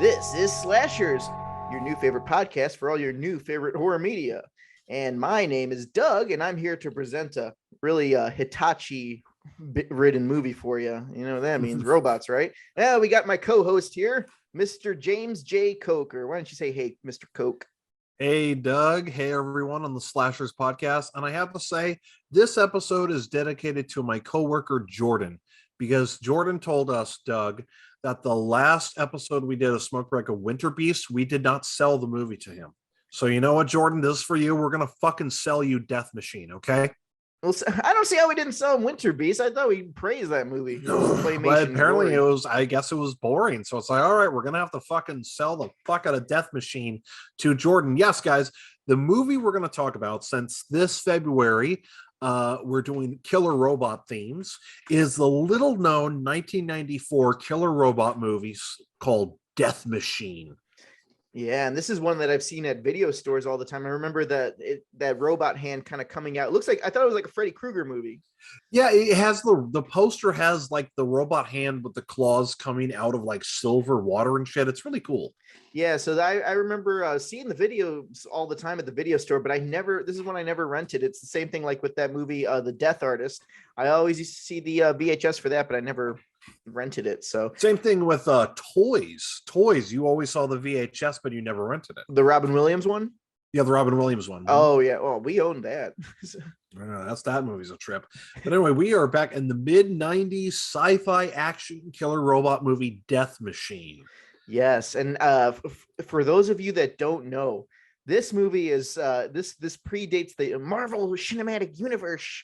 This is Slashers, your new favorite podcast for all your new favorite horror media. And my name is Doug, and I'm here to present a really Hitachi-ridden movie for you. You know what that means, robots, right? Well, we got my co-host here, Mr. James J. Coker. Why don't you say, hey, Mr. Coke? Hey, Doug. Hey, everyone on the Slashers podcast. And I have to say, this episode is dedicated to my coworker, Jordan, because Jordan told us, Doug, that the last episode we did of Smoke Break of Winter Beast, we did not sell the movie to him. So you know what, Jordan, this is for you. We're going to fucking sell you Death Machine, okay? Well, I don't see how we didn't sell Winter Beast. I thought we praised that movie. But apparently it was, I guess it was boring. So it's like, all right, we're going to have to fucking sell the fuck out of Death Machine to Jordan. Yes, guys, the movie we're going to talk about since this February, we're doing killer robot themes, is the little known 1994 killer robot movie called Death Machine. Yeah, and this is one that I've seen at video stores all the time. I remember that robot hand kind of coming out. It looks like, I thought it was like a Freddy Krueger movie. Yeah, it has the poster has like the robot hand with the claws coming out of like silver water and shit. It's really cool. Yeah, so I remember seeing the videos all the time at the video store, but this is one I never rented. It's the same thing like with that movie, The Death Artist. I always used to see the VHS for that, but I never rented it. So same thing with toys. You always saw the VHS, but you never rented it. The Robin Williams one. Yeah, the Robin Williams one. Oh yeah, well, we owned that. That movie's a trip. But anyway, we are back in the mid-90s sci-fi action killer robot movie Death Machine. Yes, and for those of you that don't know, this movie is this predates the Marvel Cinematic Universe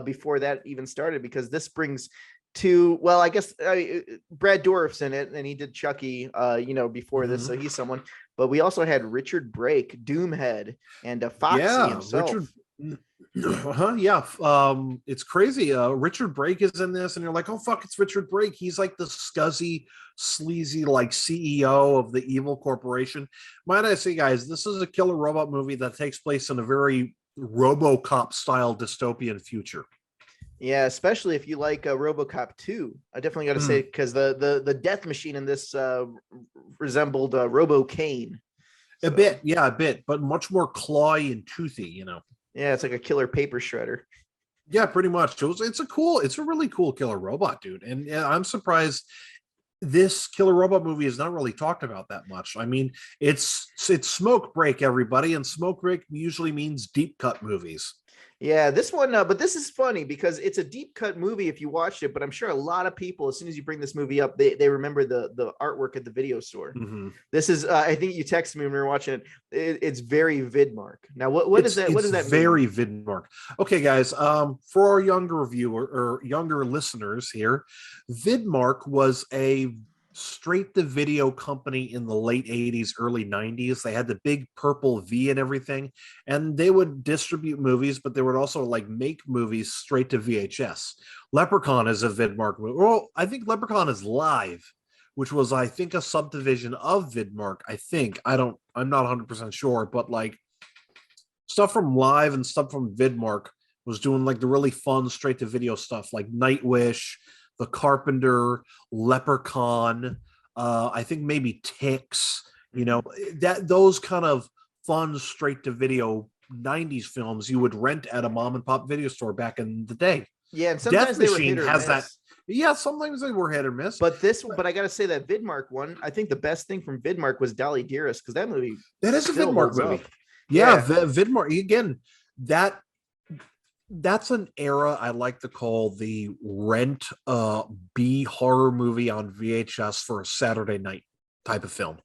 before that even started, because this brings to, well, I guess Brad Dourif's in it, and he did Chucky, before this, so he's someone. But we also had Richard Brake, DoomHead, and Foxy himself. It's crazy. Richard Brake is in this, and you're like, oh fuck, it's Richard Brake. He's like the scuzzy, sleazy, like CEO of the evil corporation. Might I say, guys, this is a killer robot movie that takes place in a very RoboCop style dystopian future. Yeah, especially if you like RoboCop 2. I definitely got to say, because the Death Machine in this resembled Robo Kane. So, a bit, but much more clawy and toothy, Yeah, it's like a killer paper shredder. Yeah, pretty much. It's a really cool killer robot, dude. And I'm surprised this killer robot movie is not really talked about that much. I mean, it's Smoke Break, everybody, and Smoke Break usually means deep cut movies. Yeah, this one, but this is funny because it's a deep cut movie if you watched it, but I'm sure a lot of people, as soon as you bring this movie up, they remember the artwork at the video store. Mm-hmm. This is, I think you texted me when we were watching it. It's very Vidmark. Now, what is that? What does that mean? Very Vidmark. Okay, guys, for our younger viewer or younger listeners here, Vidmark was a straight to video company in the late 80s, early 90s. They had the big purple V and everything, and they would distribute movies, but they would also like make movies straight to VHS. Leprechaun is a Vidmark movie. Well, I think Leprechaun is Live, which was, I think, a subdivision of Vidmark. I'm not 100% sure, but like stuff from Live and stuff from Vidmark was doing like the really fun straight to video stuff like Nightwish, The Carpenter, Leprechaun, I think maybe Ticks, those kind of fun straight to video 90s films you would rent at a mom and pop video store back in the day. Yeah, and sometimes Death Machine has that. Yeah, sometimes they were hit or miss. But I gotta say that Vidmark one, I think the best thing from Vidmark was Dolly Dearest, because that movie, that is a Vidmark movie. Yeah, Vidmark again. That's an era I like to call the rent B horror movie on VHS for a Saturday night type of film.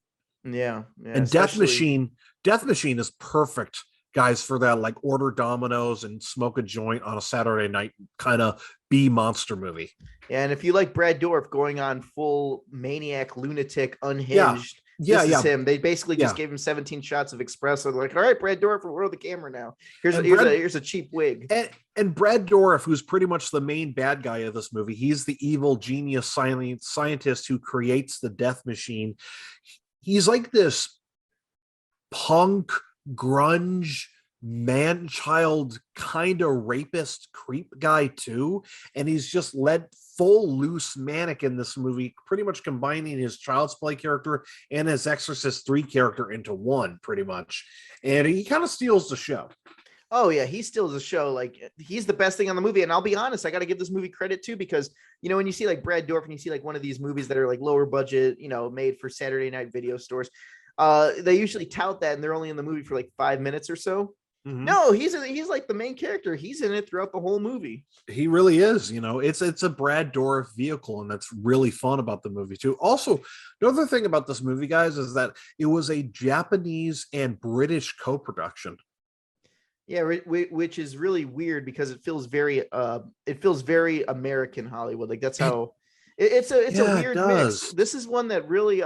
Yeah. And Death Machine is perfect, guys, for that, like order dominoes and smoke a joint on a Saturday night kind of B monster movie. Yeah, and if you like Brad Dourif going on full maniac, lunatic, unhinged. This is him. They basically just gave him 17 shots of espresso. They're like, all right, Brad Dourif, we'll roll the camera now. Here's a cheap wig. And Brad Dourif, who's pretty much the main bad guy of this movie, he's the evil genius scientist who creates the Death Machine. He's like this punk, grunge, man-child kind of rapist creep guy too, and he's just led full loose manic in this movie, pretty much combining his Child's Play character and his Exorcist 3 character into one, pretty much. And he kind of steals the show. Oh yeah, he steals the show. Like he's the best thing on the movie. And I'll be honest, I got to give this movie credit too, because when you see like Brad Dourif and you see like one of these movies that are like lower budget, made for Saturday night video stores, they usually tout that and they're only in the movie for like 5 minutes or so. Mm-hmm. No, he's like the main character. He's in it throughout the whole movie. He really is. It's a Brad Dourif vehicle, and that's really fun about the movie too. Also, the other thing about this movie, guys, is that it was a Japanese and British co-production. Yeah, which is really weird because it feels very American Hollywood. Like that's how it's a weird mix. This is one that really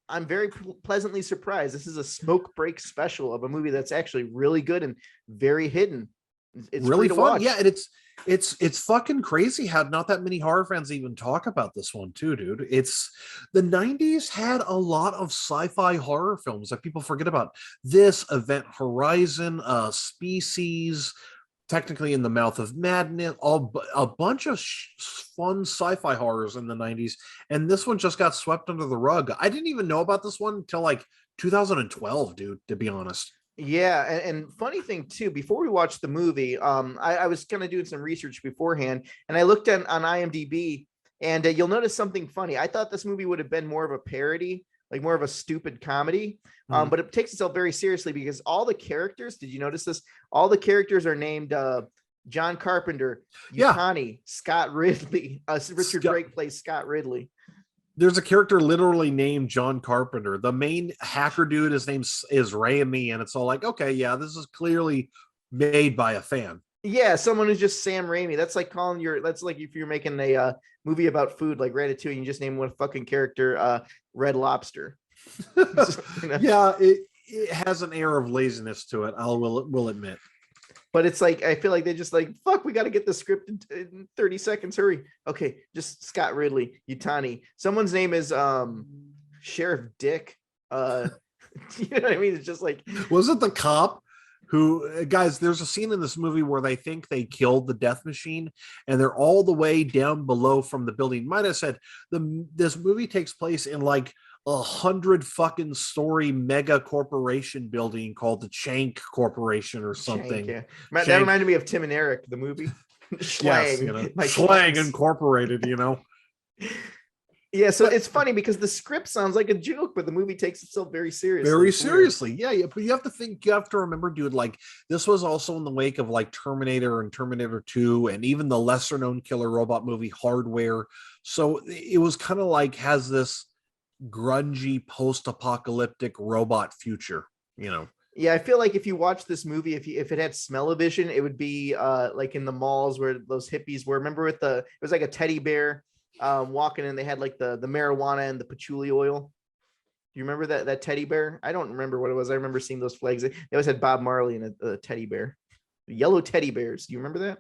I'm very pleasantly surprised. This is a smoke break special of a movie that's actually really good and very hidden. It's really fun. Watch. Yeah, and it's fucking crazy how not that many horror fans even talk about this one too, dude. It's the 90s had a lot of sci-fi horror films that people forget about. This, Event Horizon, Species, technically In the Mouth of Madness, a bunch of fun sci-fi horrors in the 90s, and this one just got swept under the rug. I didn't even know about this one until like 2012, dude, to be honest. Yeah, and funny thing too, before we watched the movie, I was kind of doing some research beforehand, and I looked on IMDb, and you'll notice something funny. I thought this movie would have been more of a parody, like more of a stupid comedy, but it takes itself very seriously because all the characters, did you notice this? All the characters are named John Carpenter, Yutani, Scott Ridley, Richard Brake plays Scott Ridley. There's a character literally named John Carpenter. The main hacker dude, his name is Raimi, and it's all like, okay, yeah, this is clearly made by a fan. Yeah, someone who's just Sam Raimi. That's like that's like if you're making a movie about food like Ratatouille and you just name one fucking character Red Lobster. Yeah, it has an air of laziness to it, will admit. But it's like, I feel like they just like, fuck, we got to get the script in 30 seconds. Hurry. Okay. Just Scott Ridley, Yutani. Someone's name is Sheriff Dick. You know what I mean? It's just like, was it the cop who, guys, there's a scene in this movie where they think they killed the death machine and they're all the way down below from the building. Might have said this movie takes place in like 100 fucking story mega corporation building called the Chank Corporation or something. Shank, yeah. That reminded me of Tim and Eric, the movie. Schlang, yes, Schlang Incorporated, Yeah, so it's funny because the script sounds like a joke, but the movie takes itself very seriously. Very seriously. Yeah, but you have to remember, dude, like this was also in the wake of like Terminator and Terminator 2 and even the lesser known killer robot movie Hardware. So it was kind of like has this grungy post-apocalyptic robot future, Yeah, I feel like if you watch this movie, if it had smell-o-vision, it would be like in the malls where those hippies were. Remember it was like a teddy bear walking and they had like the marijuana and the patchouli oil. Do you remember that teddy bear? I don't remember what it was. I remember seeing those flags. They always had Bob Marley and a teddy bear. Yellow teddy bears. Do you remember that?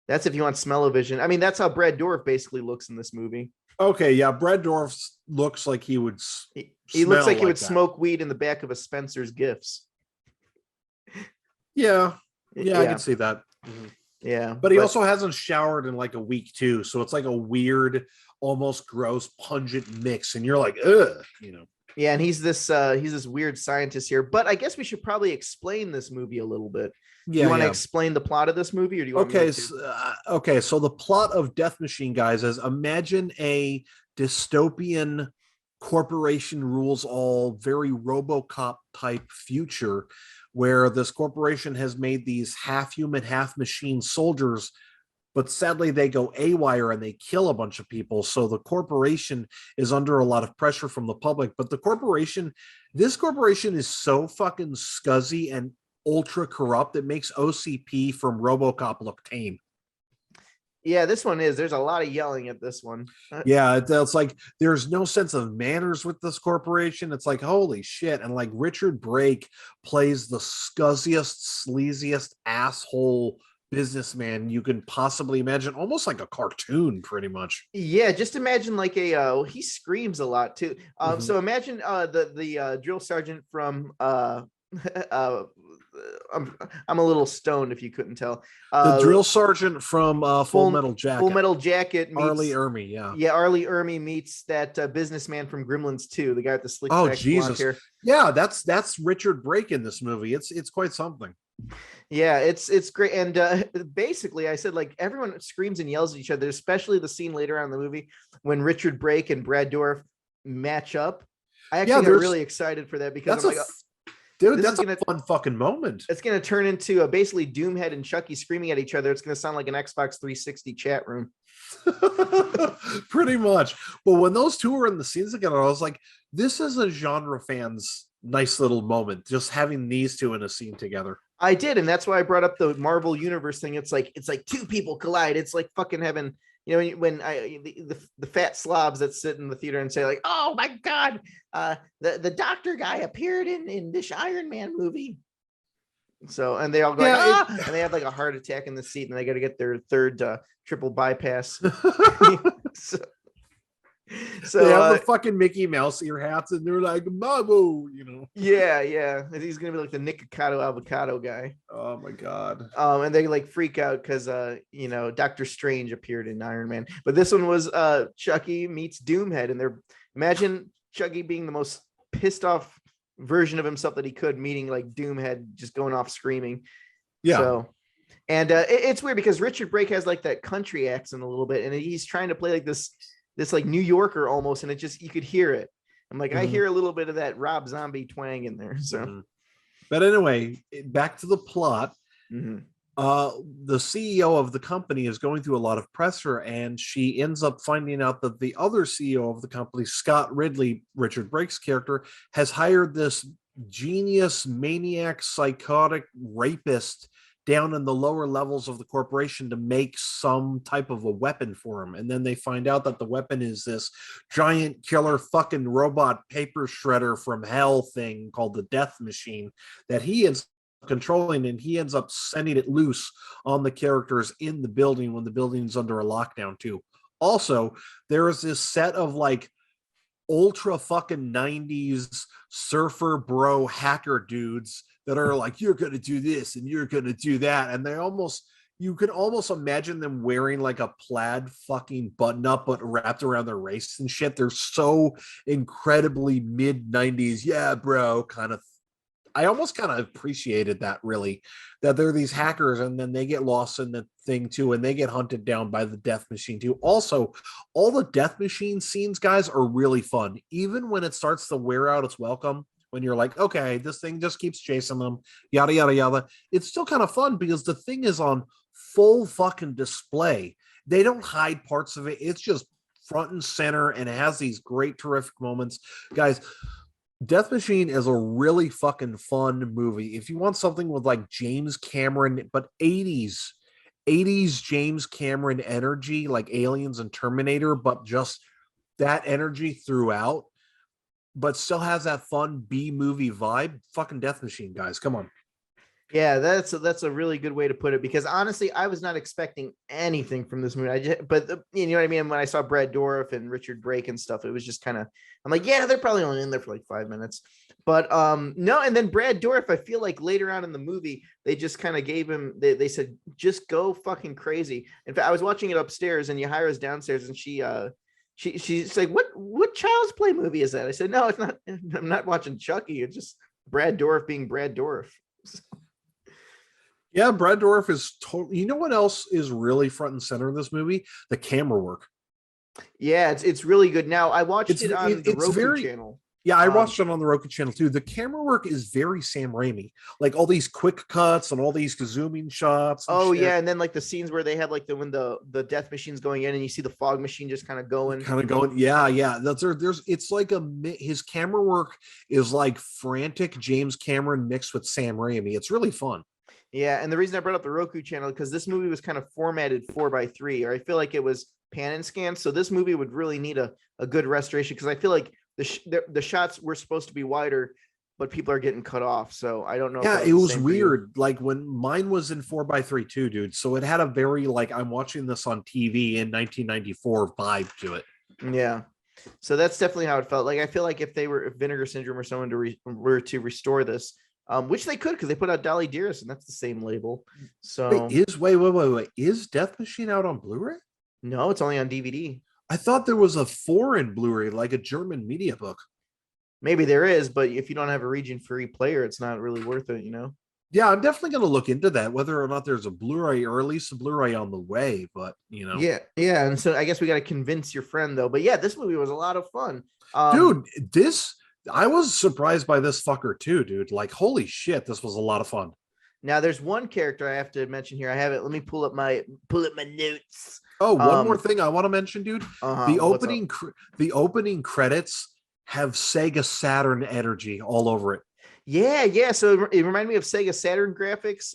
That's if you want smell-o-vision. I mean, that's how Brad Dourif basically looks in this movie. Okay, yeah, Brad Dourif looks like he would. He looks like he would smoke weed in the back of a Spencer's Gifts. Yeah, I can see that. Mm-hmm. Yeah, but he also hasn't showered in like a week too, so it's like a weird, almost gross, pungent mix, and you're like, ugh, Yeah, and he's this weird scientist here. But I guess we should probably explain this movie a little bit. Do you want to explain the plot of this movie, or do you want me to? So the plot of Death Machine, guys, is imagine a dystopian corporation rules all, very RoboCop type future, where this corporation has made these half human, half machine soldiers, but sadly they go AWire and they kill a bunch of people. So the corporation is under a lot of pressure from the public. But this corporation is so fucking scuzzy and ultra corrupt that makes OCP from RoboCop look tame. Yeah, this one is. There's a lot of yelling at this one. Yeah, it's like there's no sense of manners with this corporation. It's like, holy shit. And like Richard Brake plays the scuzziest, sleaziest asshole businessman you can possibly imagine, almost like a cartoon, pretty much. Yeah, just imagine like he screams a lot too. So imagine the drill sergeant from I'm a little stoned if you couldn't tell. The drill sergeant from Full Metal Jacket. Full Metal Jacket meets Arlie Ermy, yeah. Yeah, Arlie Ermy meets that businessman from Gremlins 2, the guy with the slick Oh back blonde Jesus. hair. Yeah, that's Richard Brake in this movie. It's quite something. Yeah, it's great. And basically I said, like, everyone screams and yells at each other, especially the scene later on in the movie when Richard Brake and Brad Dourif match up. I actually got really excited for that because I'm like, dude, that's a fun fucking moment. It's going to turn into basically Doomhead and Chucky screaming at each other. It's going to sound like an Xbox 360 chat room. Pretty much. But when those two were in the scenes together, I was like, this is a genre fan's nice little moment, just having these two in a scene together. I did, and that's why I brought up the Marvel Universe thing. It's like two people collide. It's like fucking having, you know, when the fat slobs that sit in the theater and say, like, oh my god, the doctor guy appeared in this Iron Man movie. So, and they all go, and they have like a heart attack in the seat, and they got to get their third triple bypass. So they have the fucking Mickey Mouse ear hats, and they're like, Babu, you know. Yeah. He's gonna be like the Nikocado avocado guy. Oh my god. And they like freak out because you know, Doctor Strange appeared in Iron Man, but this one was Chucky meets Doomhead, and imagine Chucky being the most pissed off version of himself that he could, meeting like Doomhead just going off screaming. Yeah. So, and it's weird because Richard Brake has like that country accent a little bit, and he's trying to play like this like New Yorker almost, and it just, you could hear it. I'm like, I hear a little bit of that Rob Zombie twang in there. So, but anyway, back to the plot. The CEO of the company is going through a lot of pressure, and she ends up finding out that the other CEO of the company, Scott Ridley, Richard Brake's character, has hired this genius, maniac, psychotic rapist down in the lower levels of the corporation to make some type of a weapon for him. And then they find out that the weapon is this giant killer fucking robot paper shredder from hell thing called the Death Machine that he is controlling, and he ends up sending it loose on the characters in the building when the building's under a lockdown too. Also, there is this set of like ultra fucking 90s surfer bro hacker dudes that are like, you're gonna do this and you're gonna do that, and you can almost imagine them wearing like a plaid fucking button up but wrapped around their waist and shit. They're so incredibly mid 90s, yeah bro, kind of. I almost kind of appreciated that, really, that they're these hackers and then they get lost in the thing too, and they get hunted down by the Death Machine too. Also, all the Death Machine scenes, guys, are really fun. Even when it starts to wear out its welcome, when you're like, okay, this thing just keeps chasing them, yada, yada, yada. It's still kind of fun because the thing is on full fucking display. They don't hide parts of it. It's just front and center, and it has these great, terrific moments. Guys, Death Machine is a really fucking fun movie. If you want something with like James Cameron, but 80s James Cameron energy, like Aliens and Terminator, but just that energy throughout, but still has that fun B-movie vibe, fucking Death Machine, guys. Come on. Yeah, that's a really good way to put it, because honestly, I was not expecting anything from this movie. You know what I mean? When I saw Brad Dourif and Richard Brake and stuff, it was just kind of, I'm like, yeah, they're probably only in there for like 5 minutes. But no, and then Brad Dourif, I feel like later on in the movie, they just kind of gave him, they said, just go fucking crazy. In fact, I was watching it upstairs and Yahira's downstairs, and she's like, what child's play movie is that? I said, no, it's not. I'm not watching Chucky. It's just Brad Dourif being Brad Dourif. Yeah, Brad Dourif is totally. You know what else is really front and center in this movie? The camera work. Yeah, it's really good. Now I watched it on the Roku channel. Yeah, I watched it on the Roku channel too. The camera work is very Sam Raimi. Like all these quick cuts and all these zooming shots. Oh shit. Yeah, and then like the scenes where they have like when the Death Machine's going in and you see the fog machine just kind of going. Yeah. There's it's like his camera work is like frantic James Cameron mixed with Sam Raimi. It's really fun. Yeah, and the reason I brought up the Roku channel, because this movie was kind of formatted 4:3, or I feel like it was pan and scan. So this movie would really need a good restoration, because I feel like the shots were supposed to be wider, but people are getting cut off. So I don't know. Yeah, it was weird. Like when mine was in 4:3 too, dude. So it had a very like I'm watching this on TV in 1994 vibe to it. Yeah. So that's definitely how it felt. Like I feel like if Vinegar Syndrome or someone were to restore this, which they could because they put out Dolly Dearest, and that's the same label. So Wait, is Death Machine out on Blu-ray? no, it's only on DVD. I thought there was a foreign Blu-ray, like a German media book. Maybe there is, but if you don't have a region-free player, it's not really worth it, Yeah, I'm definitely going to look into that, whether or not there's a Blu-ray or at least a Blu-ray on the way. But Yeah, and so I guess we got to convince your friend though. But yeah, this movie was a lot of fun. Dude, I was surprised by this fucker too, dude. Like, holy shit, this was a lot of fun. Now there's one character I have to mention here. I have it. Let me pull up my notes. Oh, one more thing I want to mention, dude. The opening credits have Sega Saturn energy all over it. Yeah. So it reminded me of Sega Saturn graphics.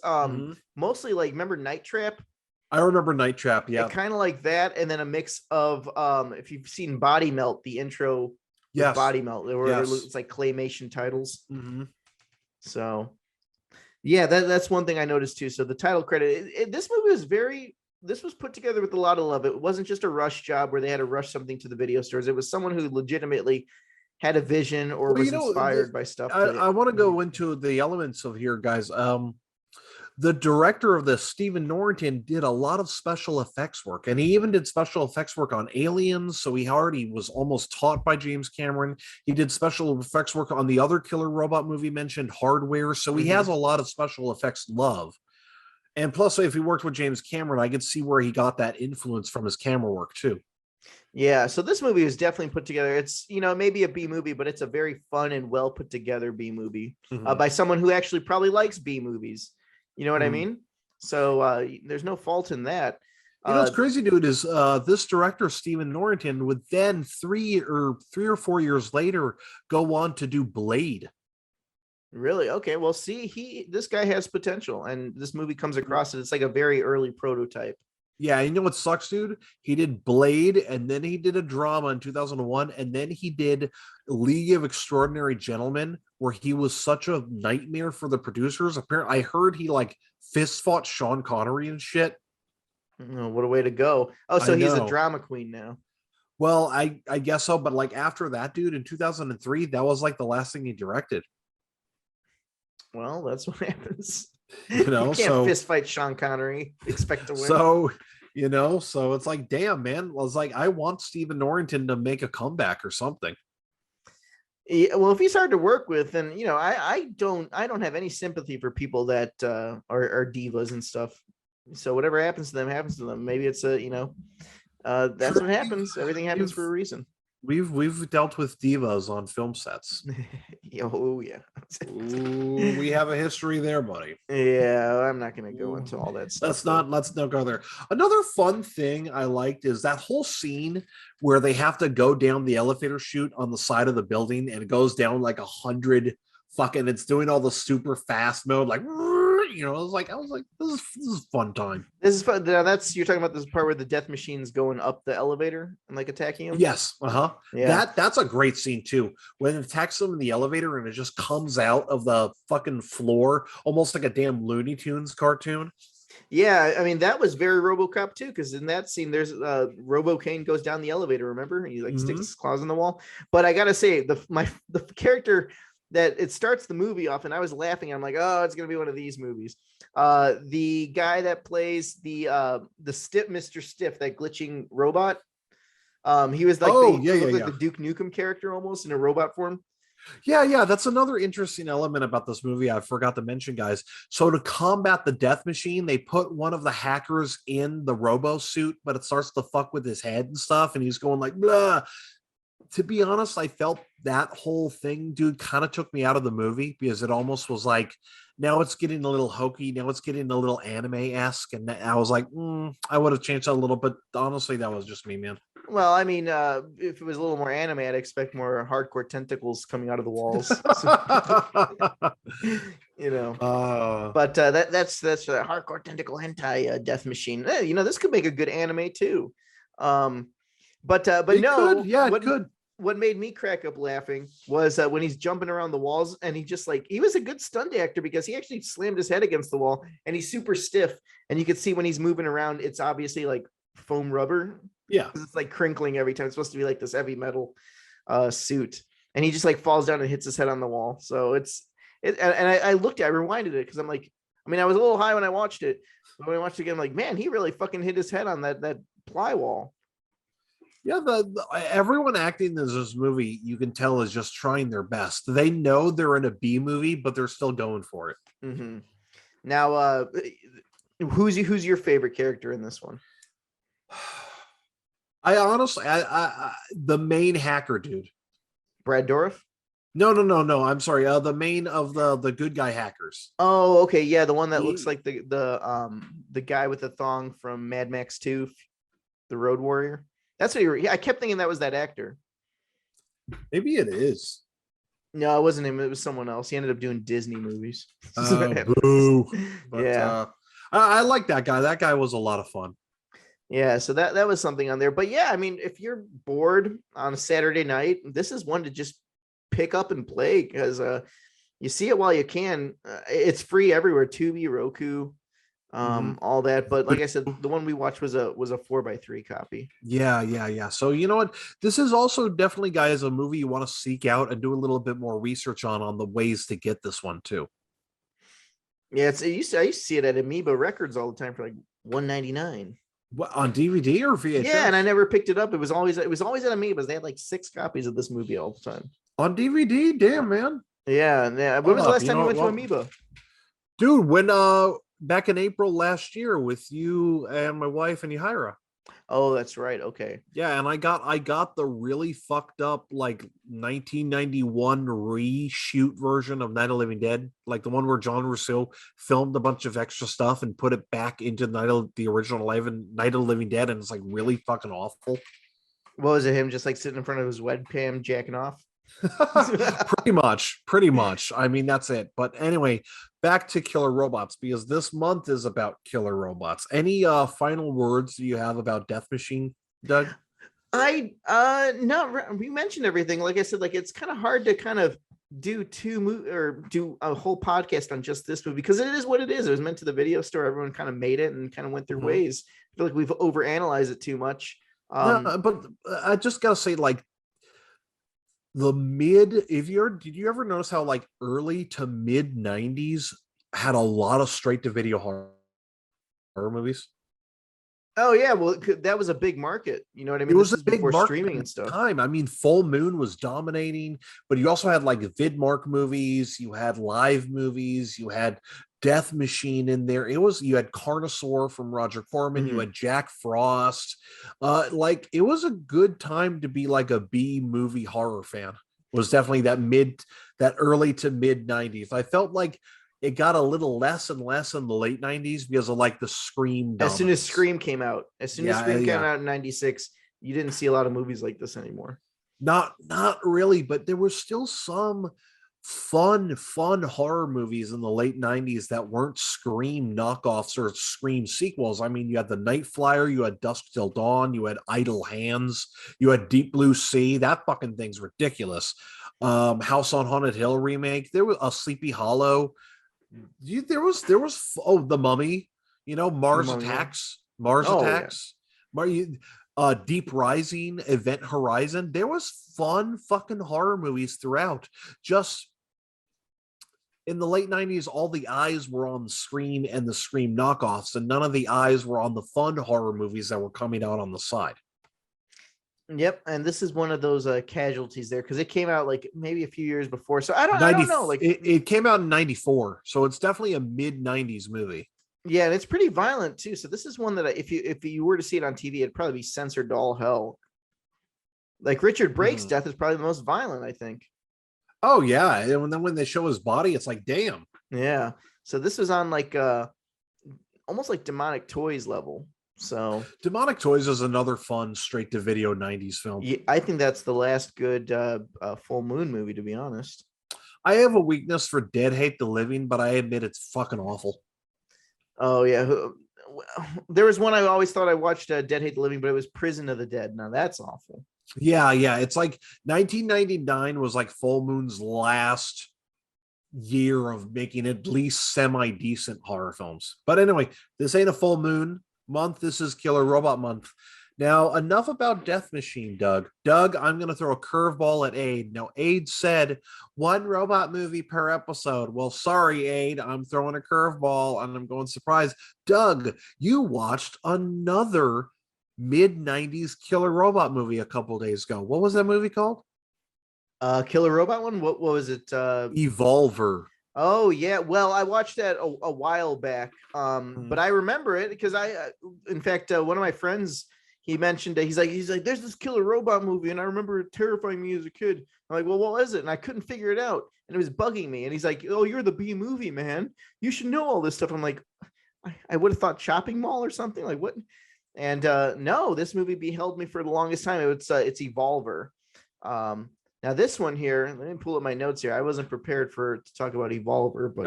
Mostly like, remember Night Trap? I remember Night Trap, yeah. Kind of like that, and then a mix of if you've seen Body Melt, the intro. Yes. Body Melt, it's like claymation titles. So yeah, that's one thing I noticed too. So the title credit, this movie was this was put together with a lot of love. It wasn't just a rush job where they had to rush something to the video stores. It was someone who legitimately had a vision or was inspired by stuff. I want to go into the elements of here, guys. The director of this, Stephen Norrington, did a lot of special effects work, and he even did special effects work on Aliens. So he already was almost taught by James Cameron. He did special effects work on the other killer robot movie mentioned, Hardware. So he has a lot of special effects love. And plus, if he worked with James Cameron, I could see where he got that influence from his camera work too. Yeah, so this movie was definitely put together. It's, maybe a B movie, but it's a very fun and well put together B movie by someone who actually probably likes B movies. You know what I mean? So there's no fault in that. What's crazy, dude, is this director, Stephen Norrington, would then 3 or 4 years later go on to do Blade. Really? Okay. Well, see, this guy has potential, and this movie comes across it. It's like a very early prototype. Yeah, you know what sucks, dude? He did Blade, and then he did a drama in 2001, and then he did League of Extraordinary Gentlemen, where he was such a nightmare for the producers. Apparently, I heard he like fist fought Sean Connery and shit. Oh, what a way to go! Oh, so he's a drama queen now. Well, I guess so, but like after that, dude, in 2003, that was like the last thing he directed. Well, that's what happens. You can't fist fight Sean Connery, expect to win. So it's like, damn, man. I was like, I want Stephen Norrington to make a comeback or something. Yeah, well, if he's hard to work with, then I don't have any sympathy for people that are divas and stuff. So whatever happens to them happens to them. Maybe it's that's what happens. Everything happens for a reason. We've dealt with divas on film sets. Oh yeah. Ooh, we have a history there, buddy. Yeah, I'm not gonna go into all that stuff. Let's not go there. Another fun thing I liked is that whole scene where they have to go down the elevator chute on the side of the building, and it goes down like 100 fucking, it's doing all the super fast mode, like I was like, this is a fun time. This is fun. Now you're talking about this part where the death machine's going up the elevator and like attacking him. Yes. Yeah. That's a great scene too. When it attacks them in the elevator and it just comes out of the fucking floor, almost like a damn Looney Tunes cartoon. Yeah, I mean that was very RoboCop too, because in that scene there's RoboCane goes down the elevator. Remember, he like sticks his claws in the wall. But I gotta say, the character that it starts the movie off, and I was laughing. I'm like, oh, it's gonna be one of these movies. The guy that plays the Mr. Stiff, that glitching robot. He was like the Duke Nukem character almost in a robot form. Yeah, that's another interesting element about this movie I forgot to mention, guys. So to combat the death machine, they put one of the hackers in the robo suit, but it starts to fuck with his head and stuff, and he's going like, blah. To be honest, I felt that whole thing, dude, kind of took me out of the movie, because it almost was like, now it's getting a little hokey, now it's getting a little anime-esque, and I was like, I would have changed that a little, but honestly, that was just me, man. Well, I mean, if it was a little more anime, I'd expect more hardcore tentacles coming out of the walls. But that's the hardcore tentacle hentai death machine. This could make a good anime too. But it could. What made me crack up laughing was when he's jumping around the walls, and he was a good stunt actor, because he actually slammed his head against the wall, and he's super stiff, and you can see when he's moving around, it's obviously like foam rubber. Yeah, it's like crinkling every time. It's supposed to be like this heavy metal suit, and he just like falls down and hits his head on the wall. So I looked at, I rewinded it because I'm like, I mean, I was a little high when I watched it, but when I watched it again, I'm like, man, he really fucking hit his head on that ply wall. Yeah, everyone acting in this movie, you can tell, is just trying their best. They know they're in a B movie, but they're still going for it. Mm-hmm. Now, who's your favorite character in this one? I honestly, the main hacker dude. Brad Dourif? No. I'm sorry. The main of the good guy hackers. Oh, okay, yeah, the one that looks like the guy with the thong from Mad Max 2, the Road Warrior. That's what I kept thinking that was that actor. Maybe it is. No, it wasn't him. It was someone else. He ended up doing Disney movies. Boo. But, yeah, I like that guy. That guy was a lot of fun. yeah. So that was something on there. But yeah, I mean, if you're bored on a Saturday night, this is one to just pick up and play because you see it while you can. It's free everywhere. Tubi, Roku, all that. But like I said, the one we watched was a 4x3 copy. Yeah. So you know what? This is also definitely, guys, a movie you want to seek out and do a little bit more research on the ways to get this one too. Yeah, I used to see it at Amoeba Records all the time for like $1.99. What, on DVD or VHS? Yeah, and I never picked it up. It was always at Amoeba's. They had like 6 copies of this movie all the time. On DVD? Damn, man. Yeah. When was the last time you went to Amoeba? Dude, when back in April last year with you and my wife and Yahira. Oh, that's right. Okay. Yeah, and I got the really fucked up like 1991 reshoot version of Night of the Living Dead, like the one where John Rousseau filmed a bunch of extra stuff and put it back into the original Night of the Living Dead, and it's like really fucking awful. What was it? Him just like sitting in front of his webcam jacking off? Pretty much. I mean, that's it. But anyway, back to Killer Robots, because this month is about killer robots. Any final words you have about Death Machine, Doug? We mentioned everything. Like I said, like it's kind of hard to kind of do do a whole podcast on just this movie because it is what it is. It was meant to the video store. Everyone kind of made it and kind of went their ways. I feel like we've overanalyzed it too much. No, but I just gotta say, like, did you ever notice how like early to mid 90s had a lot of straight to video horror movies? Oh yeah, well that was a big market. You know what I mean? It was a big before market streaming and stuff. Time. I mean, Full Moon was dominating, but you also had like Vidmark movies, you had live movies, you had Death Machine in there. You had Carnosaur from Roger Corman, you had Jack Frost. Like it was a good time to be like a B movie horror fan. It was definitely that early to mid 90s. I felt like it got a little less and less in the late 90s because of like the Scream dominance. As soon as Scream came out, came out in 96, you didn't see a lot of movies like this anymore. Not really, but there were still some fun horror movies in the late 90s that weren't Scream knockoffs or Scream sequels. I mean, you had The Night Flyer, you had Dusk Till Dawn, you had Idle Hands, you had Deep Blue Sea. That fucking thing's ridiculous. House on Haunted Hill remake. There was a Sleepy Hollow. There was The Mummy, Mars Attacks. Deep Rising, Event Horizon. There was fun fucking horror movies throughout. Just in the late 90s, all the eyes were on the Scream and the Scream knockoffs, and none of the eyes were on the fun horror movies that were coming out on the side. Yep, and this is one of those casualties there because it came out like maybe a few years before. So I don't know. Like it came out in 94, so it's definitely a mid 90s movie. Yeah, and it's pretty violent too. So this is one that if you were to see it on TV, it'd probably be censored to all hell. Like Richard Brake's death is probably the most violent, I think. Oh yeah, and then when they show his body, it's like, damn. Yeah. So this was on like almost like Demonic Toys level. So Demonic Toys is another fun straight to video 90s film. Yeah, I think that's the last good Full Moon movie, to be honest. I have a weakness for Dead Hate the Living, but I admit it's fucking awful. Oh yeah, there was one I always thought I watched Dead Hate the Living, but it was Prison of the Dead. Now that's awful. Yeah, it's like 1999 was like Full Moon's last year of making at least semi-decent horror films. But anyway, this ain't a Full Moon month. This is Killer Robot month. Now, enough about Death Machine, Doug. Doug, I'm going to throw a curveball at Aid. Now, Aid said one robot movie per episode. Well, sorry, Aid. I'm throwing a curveball and I'm going surprise. Doug, you watched another mid 90s killer robot movie a couple days ago. What was that movie called? Killer Robot one. What was it? Evolver. Oh yeah. Well, I watched that a while back. But I remember it because in fact, one of my friends, he mentioned that he's like, there's this killer robot movie, and I remember it terrifying me as a kid. I'm like, well, what was it? And I couldn't figure it out, and it was bugging me. And he's like, oh, you're the B movie man. You should know all this stuff. I'm like, I would have thought Shopping Mall or something. Like what? And no, this movie beheld me for the longest time. It's Evolver. Now this one here, let me pull up my notes here. I wasn't prepared to talk about Evolver, but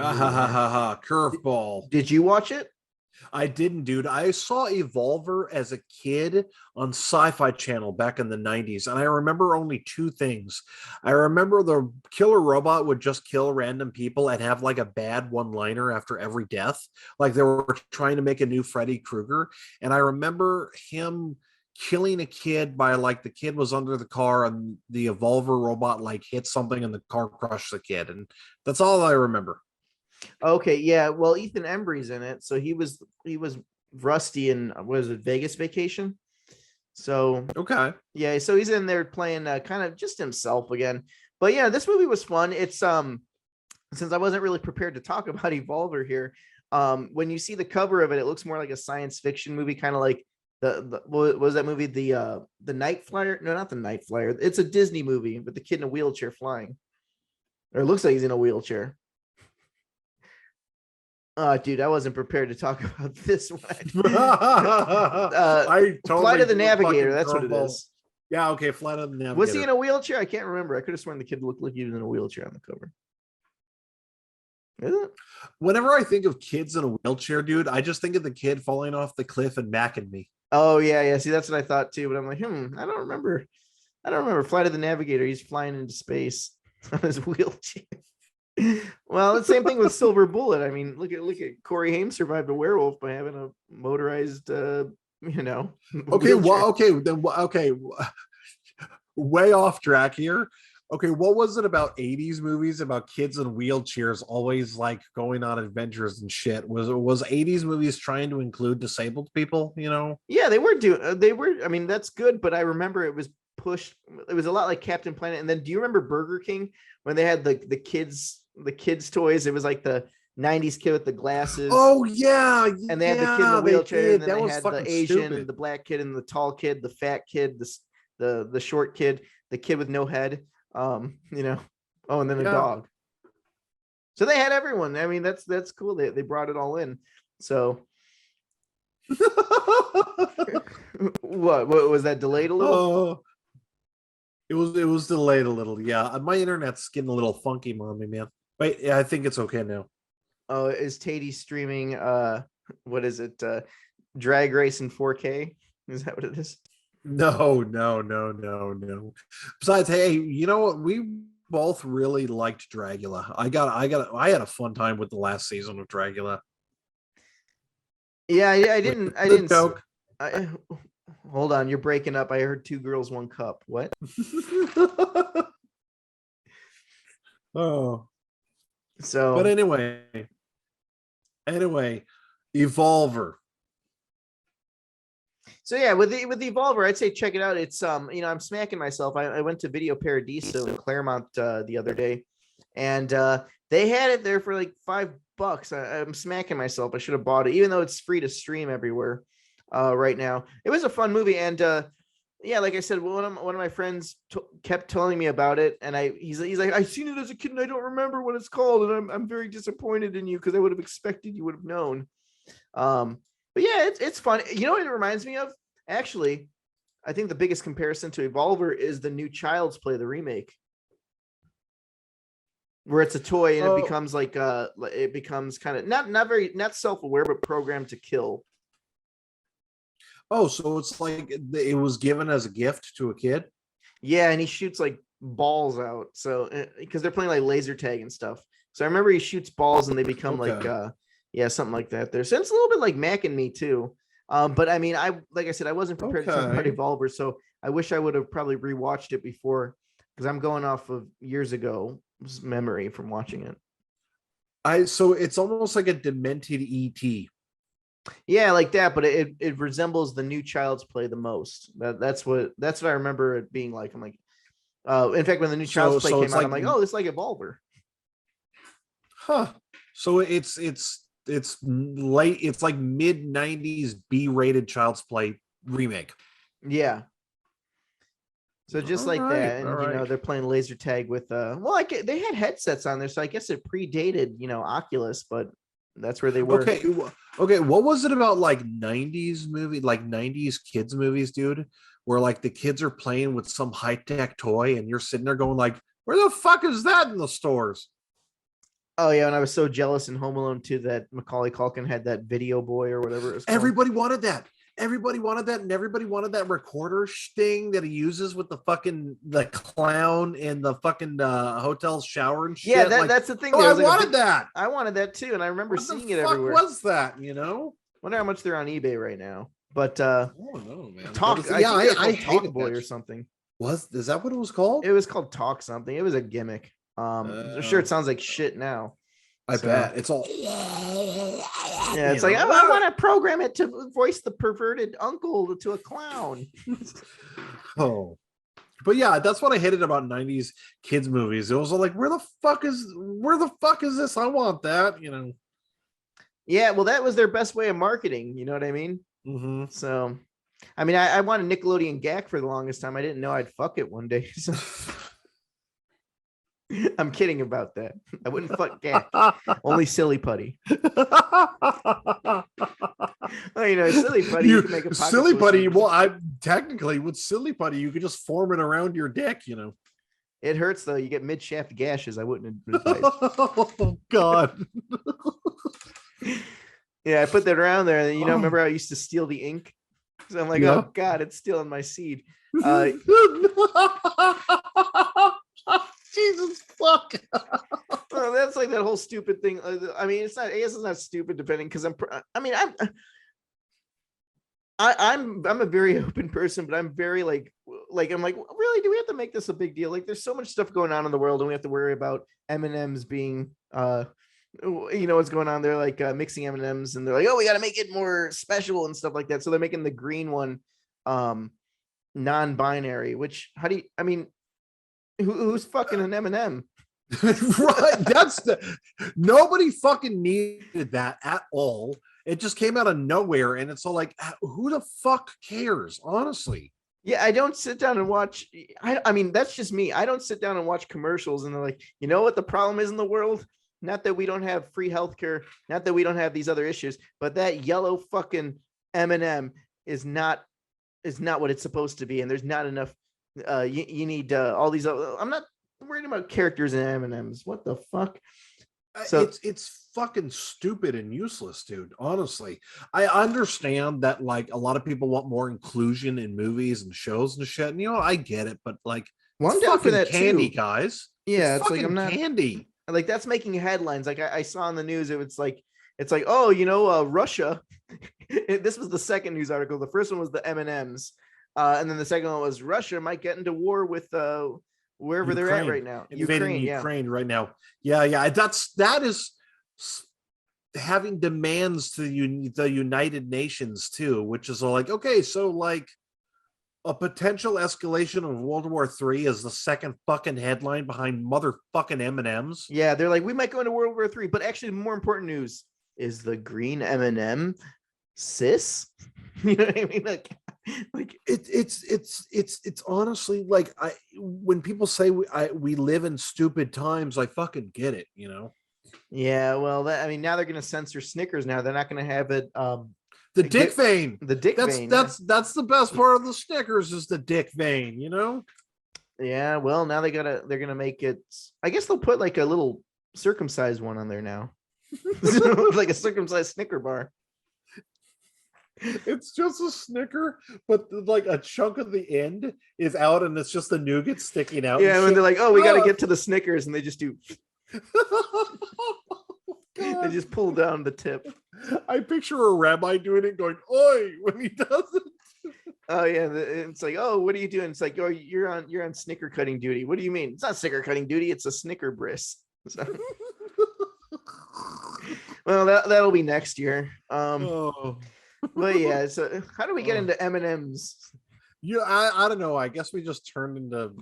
Curveball. Did you watch it? I didn't, dude. I saw Evolver as a kid on Sci-Fi Channel back in the 90s, and I remember only two things. I remember the killer robot would just kill random people and have like a bad one-liner after every death, like they were trying to make a new Freddy Krueger. And I remember him killing a kid by like the kid was under the car and the Evolver robot like hit something and the car crushed the kid, and that's all I remember. Okay, yeah. Well, Ethan Embry's in it, so he was Rusty in was it Vegas Vacation? So okay, yeah, so he's in there playing kind of just himself again. But yeah, this movie was fun. It's since I wasn't really prepared to talk about Evolver here, when you see the cover of it, it looks more like a science fiction movie, kind of like the what was that movie, the Night Flyer? No, not the Night Flyer. It's a Disney movie with the kid in a wheelchair flying, or it looks like he's in a wheelchair. Dude, I wasn't prepared to talk about this one. I totally Flight of the Navigator, that's what it is. Yeah, okay, Flight of the Navigator. Was he in a wheelchair? I can't remember. I could have sworn the kid looked like he was in a wheelchair on the cover. Is it? Whenever I think of kids in a wheelchair, dude, I just think of the kid falling off the cliff and macking me. Oh yeah. See, that's what I thought too. But I'm like, I don't remember. Flight of the Navigator. He's flying into space on his wheelchair. Well, the same thing with Silver Bullet. I mean, look at Corey Haim survived a werewolf by having a motorized, Okay, wheelchair. okay, way off track here. Okay, what was it about 80s movies about kids in wheelchairs always like going on adventures and shit? Was 80s movies trying to include disabled people, you know? Yeah, they were. I mean, that's good, but I remember it was pushed. It was a lot like Captain Planet. And then do you remember Burger King when they had the kids toys? It was like the 90s kid with the glasses. Oh yeah. And they had the kid in the wheelchair, and then that they was had the Asian, stupid. the black kid, and the tall kid, the fat kid, the short kid, the kid with no head. Oh, and then a dog. So they had everyone. I mean, that's cool. They brought it all in. So what was that delayed a little? It was delayed a little. Yeah, my internet's getting a little funky, mommy man. Wait, yeah, I think it's okay now. Oh, is Tatey streaming? What is it? Drag Race in 4K? Is that what it is? No. Besides, hey, you know what? We both really liked Dragula. I had a fun time with the last season of Dragula. Yeah, I didn't. Joke. Hold on, you're breaking up. I heard 2 girls, 1 cup. What? Oh. So, but anyway, Evolver. So yeah, with the Evolver, I'd say check it out. It's I'm smacking myself. I went to Video Paradiso in Claremont the other day, and they had it there for like $5. I'm smacking myself. I should have bought it, even though it's free to stream everywhere right now. It was a fun movie, and yeah, like I said, one of my friends kept telling me about it, and he's like, I seen it as a kid and I don't remember what it's called, and I'm very disappointed in you because I would have expected you would have known. But yeah, it's fun. You know what it reminds me of? Actually, I think the biggest comparison to Evolver is the new Child's Play, the remake, where it's a toy and it becomes like it becomes kind of not self-aware but programmed to kill. Oh, so it's like it was given as a gift to a kid? Yeah, and he shoots like balls out. So because they're playing like laser tag and stuff. So I remember he shoots balls and they become like something like that there. So it's a little bit like Mac and Me too. But I mean, like I said, I wasn't prepared to talk about Evolver, so I wish I would have probably rewatched it before, because I'm going off of years ago memory from watching it. So it's almost like a demented ET. Yeah, like that, but it resembles the new Child's Play the most. That's what I remember it being like. I'm like, in fact, when the new Child's Play came out, I'm like, oh, it's like Evolver. Huh. So it's late. It's like mid '90s B-rated Child's Play remake. Yeah. So just like that, and you know, they're playing laser tag with they had headsets on there, so I guess it predated, you know, Oculus, but that's where they were. Okay. What was it about like '90s movie, like '90s kids movies, dude? Where like the kids are playing with some high-tech toy, and you're sitting there going like, "Where the fuck is that in the stores?" Oh yeah, and I was so jealous in Home Alone 2 that Macaulay Culkin had that video boy or whatever it was called. Everybody wanted that. Everybody wanted that, and everybody wanted that recorder thing that he uses with the clown in the fucking hotel shower and shit. Yeah, that's the thing. Oh, I wanted that. I wanted that too, and I remember seeing it everywhere. What was that? You know? Wonder how much they're on eBay right now. But I don't know, man. I hated Boy or something. Is that what it was called? It was called Talk Something. It was a gimmick. I'm sure it sounds like shit now. I bet it's all. Yeah, it's like I want to program it to voice the perverted uncle to a clown. Oh, but yeah, that's what I hated about '90s kids movies. It was like, where the fuck is this? I want that, you know. Yeah, well, that was their best way of marketing. You know what I mean? Mm-hmm. So, I mean, I wanted Nickelodeon Gak for the longest time. I didn't know I'd fuck it one day. So. I'm kidding about that. I wouldn't fuck Gak. Only Silly Putty. Well, you know, Silly Putty. You can make a Silly Putty. Well, technically with Silly Putty, you could just form it around your dick. You know, it hurts though. You get mid-shaft gashes. I wouldn't advise. Oh God. Yeah, I put that around there, and you know, remember how I used to steal the ink? So I'm like, oh God, it's stealing my seed. Jesus fuck. Well, that's like that whole stupid thing. I mean, I guess it's not stupid, depending, because I'm a very open person, but I'm very like I'm like, really, do we have to make this a big deal? Like, there's so much stuff going on in the world, and we have to worry about M&Ms being you know what's going on. They're like mixing M&Ms, and they're like, oh, we got to make it more special and stuff like that. So they're making the green one non-binary, which who's fucking an M&M? Right. Nobody fucking needed that at all. It just came out of nowhere, and it's all like, who the fuck cares, honestly? Yeah, I don't sit down and watch. I mean, that's just me. I don't sit down and watch commercials and they're like, you know what the problem is in the world? Not that we don't have free healthcare, not that we don't have these other issues, but that yellow fucking M&M is not what it's supposed to be, and there's not enough. You need all these other, I'm not worried about characters in M&Ms. What the fuck? So it's fucking stupid and useless, dude. Honestly, I understand that like a lot of people want more inclusion in movies and shows and shit, and you know, I get it, but like, well, I'm down for that candy, too, guys. Yeah, it's like, I'm not candy. Like, that's making headlines. Like I saw in the news, it's like, oh, you know, Russia. This was the second news article. The first one was the M&Ms. And then the second one was Russia might get into war with wherever Ukraine. They're at right now. Ukraine right now. Yeah. That is having demands to the United Nations too, which is all like, okay, so like a potential escalation of World War III is the second fucking headline behind motherfucking M&Ms. Yeah, they're like, we might go into World War III, but actually, more important news is the green M&M cis. You know what I mean? Like it's honestly like, when people say we live in stupid times, I fucking get it, you know. Yeah, well, now they're gonna censor Snickers. Now they're not gonna have it. The dick vein. The dick vein. That's the best part of the Snickers is the dick vein, you know. Yeah, well, now they're gonna make it. I guess they'll put like a little circumcised one on there now, like a circumcised Snicker bar. It's just a Snicker, but like a chunk of the end is out, and it's just the nougat sticking out. Yeah, when they're like, "Oh, we got to get to the Snickers," and they just do. They just pull down the tip. I picture a rabbi doing it, going "Oi" when he does it. Oh yeah, it's like, oh, what are you doing? It's like, oh, you're on snicker cutting duty. What do you mean? It's not snicker cutting duty. It's a snicker bris. So, well, that'll be next year. Oh. But yeah. So how do we get into M&Ms? Yeah, I don't know. I guess we just turned into.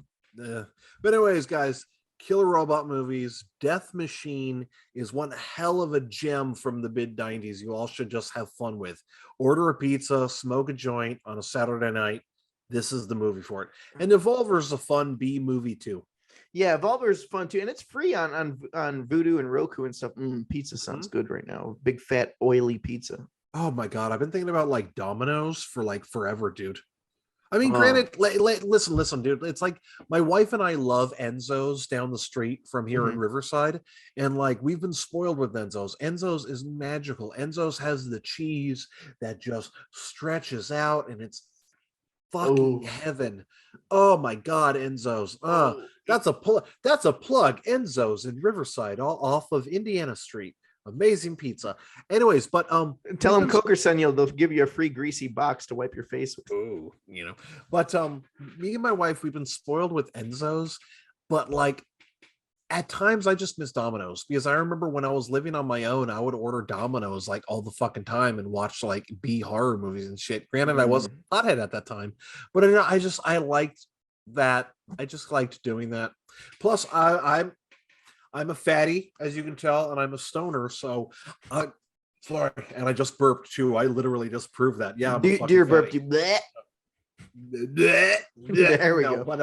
But anyways, guys, killer robot movies. Death Machine is one hell of a gem from the mid '90s. You all should just have fun with. Order a pizza, smoke a joint on a Saturday night. This is the movie for it. And Evolver's a fun B movie too. Yeah, Evolver's fun too, and it's free on Vudu and Roku and stuff. Pizza sounds good right now. Big fat oily pizza. Oh my god, I've been thinking about like Domino's for like forever, dude. I mean, granted, listen, dude. It's like my wife and I love Enzo's down the street from here in Riverside, and like we've been spoiled with Enzo's. Enzo's is magical. Enzo's has the cheese that just stretches out, and it's fucking heaven. Oh my god, Enzo's. That's a plug. That's a plug. Enzo's in Riverside, all off of Indiana Street. Amazing pizza. Anyways, but tell them Coker send you, they'll give you a free greasy box to wipe your face with. Oh, you know. But me and my wife, we've been spoiled with Enzo's, but like at times I just miss Domino's, because I remember when I was living on my own, I would order Domino's like all the fucking time and watch like B horror movies and shit. Granted, I wasn't a hothead at that time, but I liked that. I just liked doing that. Plus, I'm a fatty, as you can tell, and I'm a stoner. So, sorry, and I just burped too. I literally just proved that. Yeah, dear burped you. Bleh. There we go. But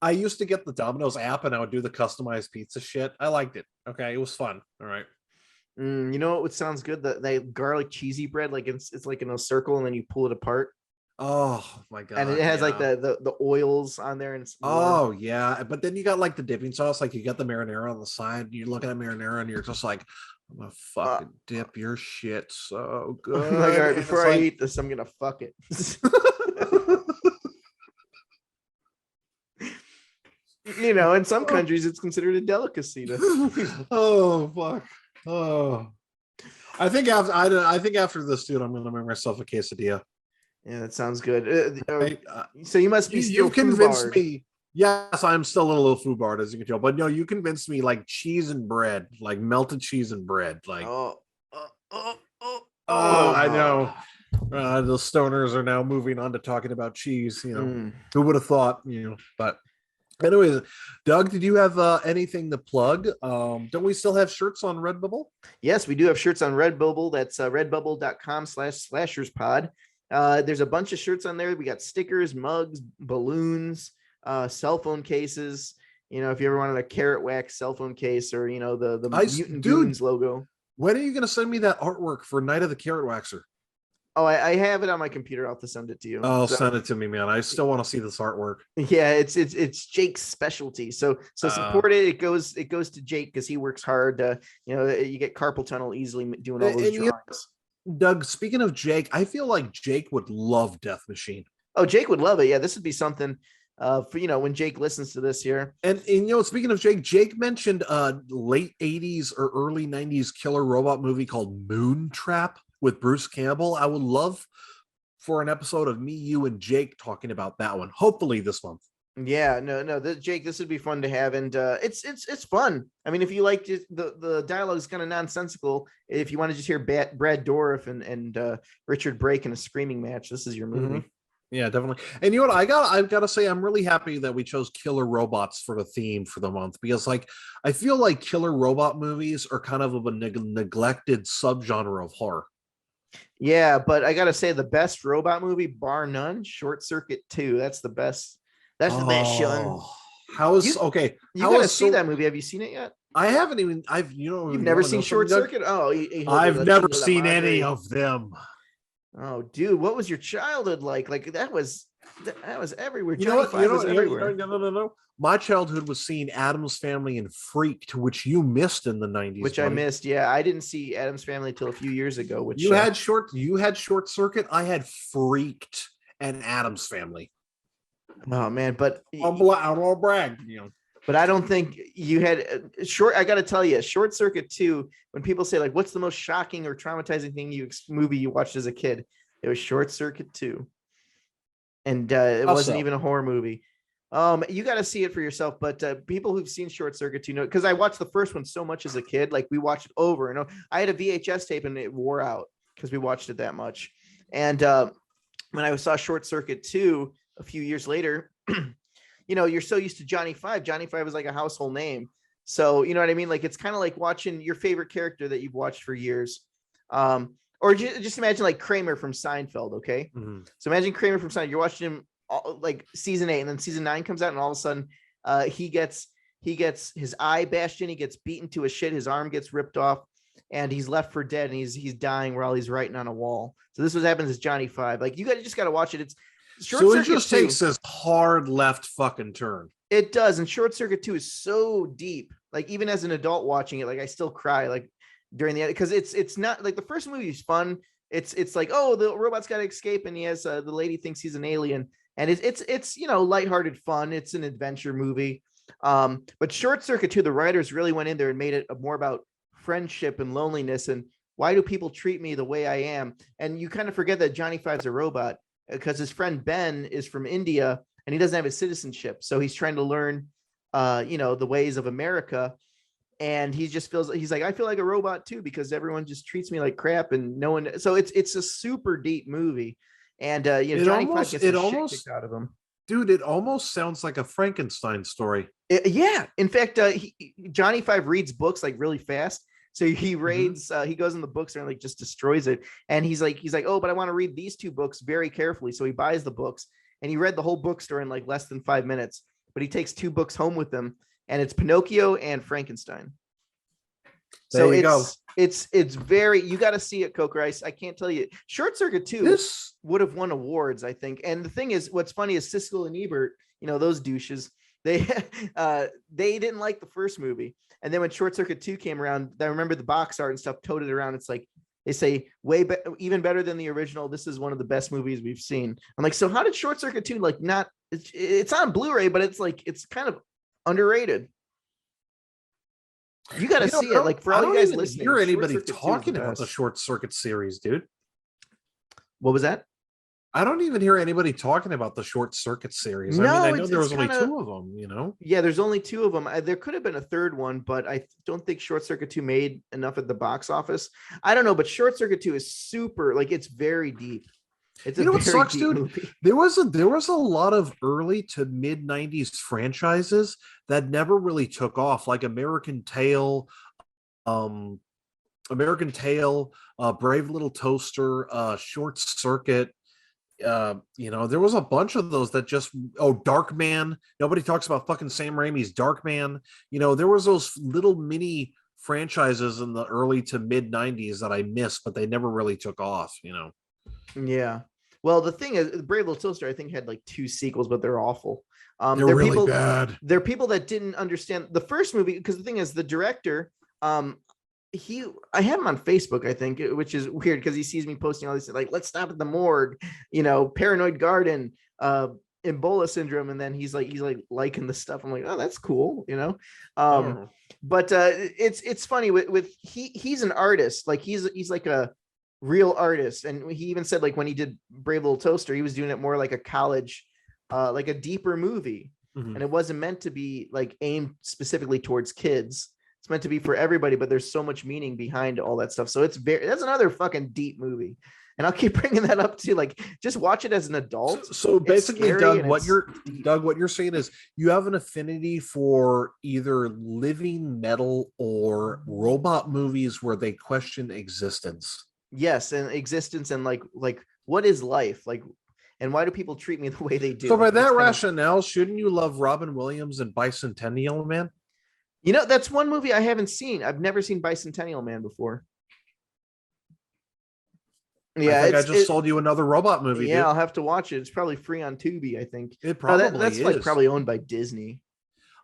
I used to get the Domino's app, and I would do the customized pizza shit. I liked it. Okay, it was fun. All right. You know what sounds good? That garlic cheesy bread, like it's like in a circle, and then you pull it apart. Oh my god! And it has like the oils on there, and it's yeah. But then you got like the dipping sauce, like you got the marinara on the side. You're looking at marinara, and you're just like, I'm gonna fucking dip your shit so good. Like, all right, before I eat this, I'm gonna fuck it. You know, in some countries, it's considered a delicacy. Oh fuck! Oh, I think after this, dude, I'm gonna make myself a quesadilla. Yeah, that sounds good. So you must be still you convinced me. Yes, I'm still a little foodbarred, as you can tell. But no, you convinced me, like cheese and bread, like melted cheese and bread. Like, I know. The stoners are now moving on to talking about cheese. You know, who would have thought? You know, but anyways, Doug, did you have anything to plug? Don't we still have shirts on Redbubble? Yes, we do have shirts on Redbubble. That's redbubble.com/slasherspod. There's a bunch of shirts on there. We got stickers, mugs, balloons, cell phone cases. You know, if you ever wanted a carrot wax cell phone case, or you know the Mutant Goons logo. When are you going to send me that artwork for Night of the Carrot Waxer? Oh, I have it on my computer. I'll have to send it to you. Oh, send it to me, man. I still want to see this artwork. Yeah, it's Jake's specialty. So support it. It goes to Jake because he works hard. You know, you get carpal tunnel easily doing all those drawings. Doug, speaking of Jake, I feel like Jake would love Death Machine. Oh, Jake would love it. Yeah, this would be something for, you know, when Jake listens to this here. And you know, speaking of Jake mentioned late 80s or early 90s killer robot movie called Moontrap with Bruce Campbell. I would love for an episode of me, you, and Jake talking about that one, hopefully this month. Yeah, no, Jake, this would be fun to have, and it's fun. I mean, if you like the dialogue is kind of nonsensical. If you want to just hear Brad Dourif and Richard Brake in a screaming match, this is your movie. Yeah, definitely. And you know what? I've got to say, I'm really happy that we chose killer robots for the theme for the month, because like I feel like killer robot movies are kind of a neglected subgenre of horror. Yeah, but I gotta say, the best robot movie, bar none, Short Circuit 2. That's the best. That's the best, Sean. How is okay? You gotta see that movie. Have you seen it yet? I haven't even. You've never seen Short Circuit? Oh, I've never seen any of them. Oh, dude, what was your childhood like? Like that was everywhere. You know what? No. My childhood was seeing Addams Family and Freak, to which you missed in the 90s. Which buddy. I missed. Yeah, I didn't see Addams Family till a few years ago. Which you had Short Circuit. I had Freaked and Addams Family. Oh man, but I won't brag. You know. But I don't think you had short. I got to tell you, Short Circuit 2. When people say like, "What's the most shocking or traumatizing movie you watched as a kid?" It was Short Circuit 2, and it wasn't even a horror movie. You got to see it for yourself. But people who've seen Short Circuit 2 know, because I watched the first one so much as a kid. Like we watched it over and over. I had a VHS tape and it wore out because we watched it that much. And when I saw Short Circuit 2 a few years later. You're so used to Johnny Five. Johnny Five is like a household name. So, you know what I mean? Like, it's kind of like watching your favorite character that you've watched for years. Or just imagine like Kramer from Seinfeld. Okay. Mm-hmm. So imagine Kramer from Seinfeld. You're watching him like season 8 and then season 9 comes out and all of a sudden he gets his eye bashed in. He gets beaten to a shit. His arm gets ripped off and he's left for dead and he's dying while he's writing on a wall. So this is what happens as Johnny Five. Like you just got to watch it. It's, so it just takes this hard left fucking turn. It does. And Short Circuit 2 is so deep. Like even as an adult watching it, like I still cry like during the end because it's not like the first movie is fun. It's like, oh, the robot's got to escape and he has the lady thinks he's an alien and it's lighthearted fun. It's an adventure movie. But Short Circuit 2, the writers really went in there and made it more about friendship and loneliness and why do people treat me the way I am? And you kind of forget that Johnny Five's a robot. Because his friend Ben is from India and he doesn't have his citizenship. So he's trying to learn, the ways of America. And he just he's like, I feel like a robot too, because everyone just treats me like crap and no one. So it's a super deep movie. And, Johnny Five gets the shit kicked out of him. Dude, it almost sounds like a Frankenstein story. Yeah. In fact, Johnny Five reads books like really fast. So he raids, he goes in the books and like just destroys it. And he's like, oh, but I want to read these 2 books very carefully. So he buys the books and he read the whole bookstore in like less than 5 minutes, but he takes 2 books home with him and it's Pinocchio and Frankenstein. So it's very, you got to see it, Coker. I can't tell you. Short Circuit 2 would have won awards, I think. And the thing is, what's funny is Siskel and Ebert, those douches, they didn't like the first movie. And then when Short Circuit 2 came around, I remember the box art and stuff toted around. It's like, they say even better than the original. This is one of the best movies we've seen. I'm like, so how did Short Circuit 2 like not, it's on Blu-ray, but it's like, it's kind of underrated. You got to see it. Like for all you guys listening, hear anybody talking about the Short Circuit series, dude. What was that? I don't even hear anybody talking about the Short Circuit series. No, I know there was only 2 of them, Yeah, there's only 2 of them. There could have been a third one, but I don't think Short Circuit 2 made enough at the box office. I don't know, but Short Circuit 2 is super, like it's very deep. It's what sucks, dude? Movie. There was a lot of early to mid 90s franchises that never really took off, like American Tail, Brave Little Toaster, Short Circuit. There was a bunch of those that just Darkman. Nobody talks about fucking Sam Raimi's Darkman. There was those little mini franchises in the early to mid 90s that I missed, but they never really took off. Yeah. Well, the thing is, Brave Little Toaster, I think, had like 2 sequels, but they're awful. They're really bad. They're people that didn't understand the first movie because the thing is, the director, I have him on Facebook, I think, which is weird because he sees me posting all these like, let's stop at the morgue, Paranoid Garden, Ebola syndrome, and then he's like liking the stuff. I'm like, oh, that's cool, But it's funny with he's an artist, like he's like a real artist, and he even said like when he did Brave Little Toaster, he was doing it more like a college, like a deeper movie, and it wasn't meant to be like aimed specifically towards kids. It's meant to be for everybody, but there's so much meaning behind all that stuff. So that's another fucking deep movie. And I'll keep bringing that up too. Like, just watch it as an adult. So basically, Doug, what you're saying is you have an affinity for either living metal or robot movies where they question existence. Yes, and existence and like what is life? Like, and why do people treat me the way they do? So by that rationale, shouldn't you love Robin Williams and Bicentennial Man? That's one movie I haven't seen. I've never seen Bicentennial Man before. Yeah, I just sold you another robot movie. Yeah, dude. I'll have to watch it. It's probably free on Tubi, I think. It probably that's is. Like probably owned by Disney.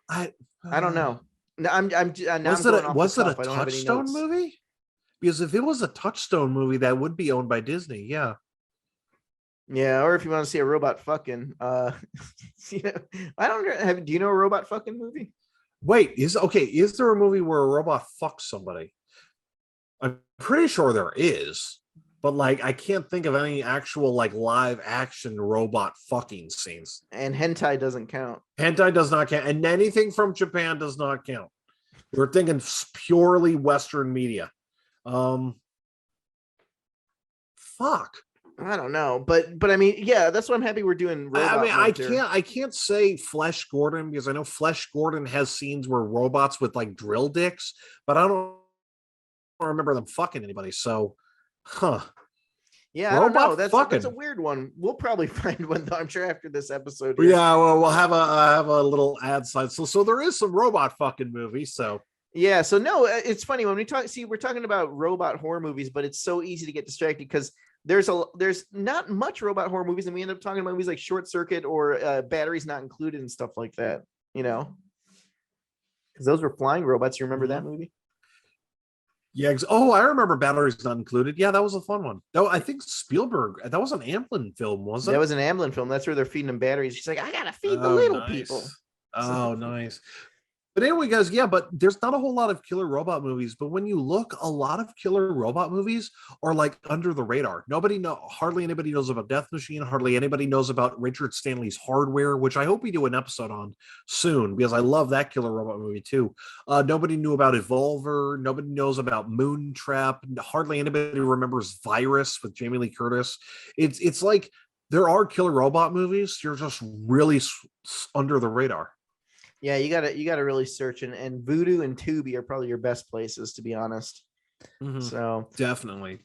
I don't know. Was it a Touchstone movie? Because if it was a Touchstone movie, that would be owned by Disney. Yeah. Yeah, or if you want to see a robot fucking, I don't have. Do you know a robot fucking movie? Wait, is there a movie where a robot fucks somebody? I'm pretty sure there is, but like I can't think of any actual like live action robot fucking scenes. And hentai doesn't count. Hentai does not count, and anything from Japan does not count. We're thinking purely Western media. Fuck. I don't know, but I mean, yeah, that's why I'm happy we're doing. I mean, I can't say Flesh Gordon because I know Flesh Gordon has scenes where robots with like drill dicks, but I don't remember them fucking anybody. So, huh? Yeah, I don't know. That's a weird one. We'll probably find one though, I'm sure after this episode. Here. Yeah, well, we'll have a little ad side. So there is some robot fucking movies. So yeah, so no, it's funny when we talk. See, we're talking about robot horror movies, but it's so easy to get distracted because there's not much robot horror movies, and we end up talking about movies like Short Circuit or Batteries Not Included and stuff like that. You know, because those were flying robots. You remember that movie? Yeah. Oh, I remember Batteries Not Included. Yeah, that was a fun one. No, I think Spielberg. That was an Amblin film, wasn't it? That was an Amblin film. That's where they're feeding them batteries. She's like, I gotta feed the little people. Oh, nice. But anyway, guys, yeah, but there's not a whole lot of killer robot movies. But when you look, a lot of killer robot movies are like under the radar. Hardly anybody knows about Death Machine. Hardly anybody knows about Richard Stanley's Hardware, which I hope we do an episode on soon because I love that killer robot movie too. Nobody knew about Evolver. Nobody knows about Moontrap. Hardly anybody remembers Virus with Jamie Lee Curtis. It's like there are killer robot movies. You're just really under the radar. Yeah, you gotta really search, and Voodoo and Tubi are probably your best places, to be honest. Mm-hmm. So definitely.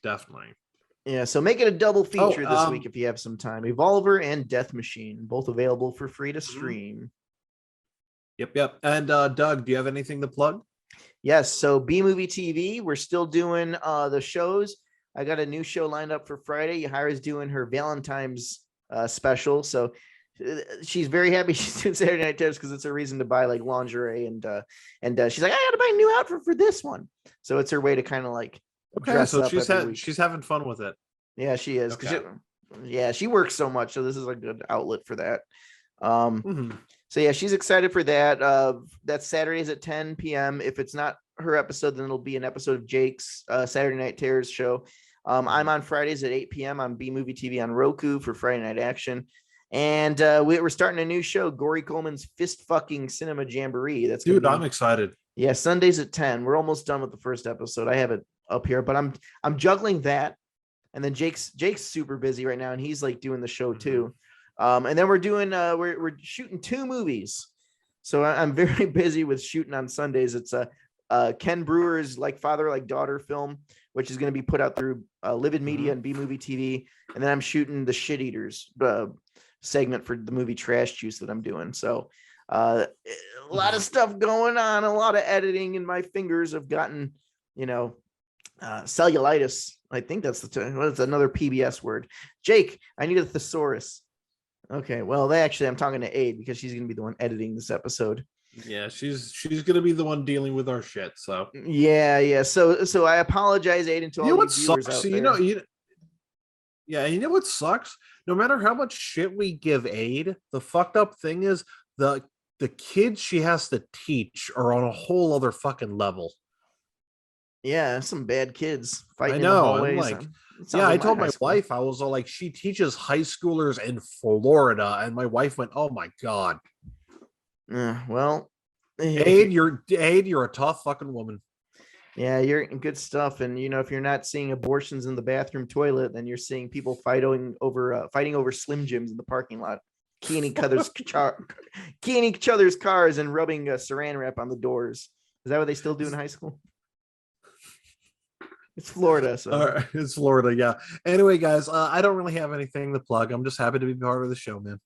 Yeah, so make it a double feature this week if you have some time. Evolver and Death Machine, both available for free to stream. Yep. And Doug, do you have anything to plug? Yes, so B Movie TV, we're still doing the shows. I got a new show lined up for Friday. Yahira's doing her Valentine's special, so she's very happy she's doing Saturday Night Terrors because it's a reason to buy like lingerie and she's like, I gotta buy a new outfit for this one. So it's her way to kind of like dress so up. She's having fun with it. Yeah, she is. She works so much, so this is a good outlet for that. So yeah, she's excited for that. That's Saturdays at 10 p.m. If it's not her episode, then it'll be an episode of Jake's Saturday Night Terrors show. I'm on Fridays at 8 p.m. on B Movie TV on Roku for Friday Night Action. And we're starting a new show, Gory Coleman's Fist Fucking Cinema Jamboree. I'm excited. Yeah, Sundays at 10. We're almost done with the first episode. I have it up here, but I'm juggling that. And then Jake's super busy right now, and he's like doing the show too. And then we're doing we're shooting 2 movies. So I'm very busy with shooting on Sundays. It's Ken Brewer's Like Father Like Daughter film, which is going to be put out through Livid Media and B Movie TV. And then I'm shooting the Shit Eaters segment for the movie Trash Juice that I'm doing. So a lot of stuff going on, a lot of editing, and my fingers have gotten, cellulitis. I think that's what's another PBS word. Jake, I need a thesaurus. Okay, well, I'm talking to Aid because she's going to be the one editing this episode. Yeah, she's going to be the one dealing with our shit. So yeah. So I apologize, Aid, to all you viewers out there. You know what sucks? No matter how much shit we give Aid, the fucked up thing is the kids she has to teach are on a whole other fucking level. Yeah, some bad kids fighting. I know. I told my wife, I was all like, she teaches high schoolers in Florida, and my wife went, "Oh my god." Well, Aid, you're a tough fucking woman. Yeah, you're good stuff. And if you're not seeing abortions in the bathroom toilet, then you're seeing people fighting over Slim Jims in the parking lot, keying each other's cars and rubbing saran wrap on the doors. Is that what they still do in high school? It's Florida, so it's Florida, yeah. Anyway, guys, I don't really have anything to plug. I'm just happy to be part of the show, man.